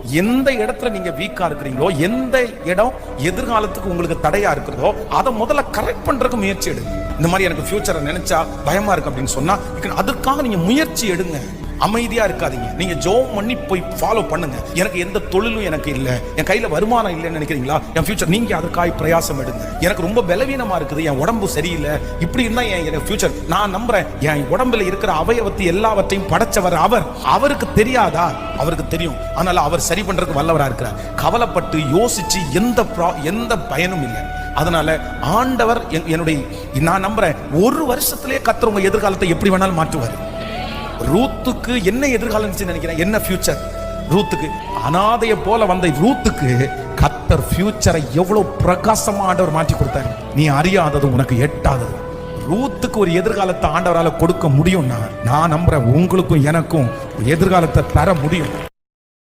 எந்த இடத்துல நீங்க வீக்கா இருக்கிறீங்களோ, எந்த இடம் எதிர்காலத்துக்கு உங்களுக்கு தடையா இருக்கிறதோ, அதை முதல்ல கரெக்ட் பண்றதுக்கு முயற்சி எடுங்க. இந்த மாதிரி எனக்கு ஃபியூச்சரை நினைச்சா பயமா இருக்கு அப்படின்னு சொன்னா, அதுக்காக நீங்க முயற்சி எடுங்க. அமைதியா இருக்காதீங்க. நீங்க ஜெபம் பண்ணி போய் ஃபாலோ பண்ணுங்க. எனக்கு எந்த தொழிலும் எனக்கு இல்ல, என் கையில வருமானம் இல்லைன்னு நினைக்கிறீங்களா, என் ஃபியூச்சர் நீங்க அதுக்காக பிரயாசம் எடுங்க. எனக்கு ரொம்ப பலவீனமா இருக்குது, என் உடம்பு சரியில்லை, இப்படி இருந்தா என் ஃபியூச்சர். நான் நம்புறேன், என் உடம்புல இருக்கிற அவயவத்தை எல்லாவற்றையும் படைச்சவர் அவர். அவருக்கு தெரியாதா? அவருக்கு தெரியும். அதனால அவர் சரி பண்றதுக்கு வல்லவரா இருக்கிறார். கவலைப்பட்டு யோசிச்சு எந்த பயனும் இல்லை. அதனால ஆண்டவர் என்னுடைய, நான் நம்புறேன், ஒரு வருஷத்திலே கர்த்தர் உங்க எதிர்காலத்தை எப்படி வேணாலும் மாற்றுவார். ரூத்துக்கு என்ன எதிர்காலம் நினைக்கிறேன், என்ன ஃபியூச்சர்? ரூத்துக்கு அனாதைய போல வந்த ரூத்துக்கு கர்த்தர் ஃபியூச்சரை எவ்வளவு பிரகாசமா ஆண்டவர் மாற்றி கொடுத்தாரு. நீ அறியாதது உனக்கு எட்டாதது. ரூத்துக்கு ஒரு எதிர்காலத்தை ஆண்டவரால கொடுக்க முடியும்னா, நான் நம்புறேன் உங்களுக்கும் எனக்கும் எதிர்காலத்தை தர முடியும்.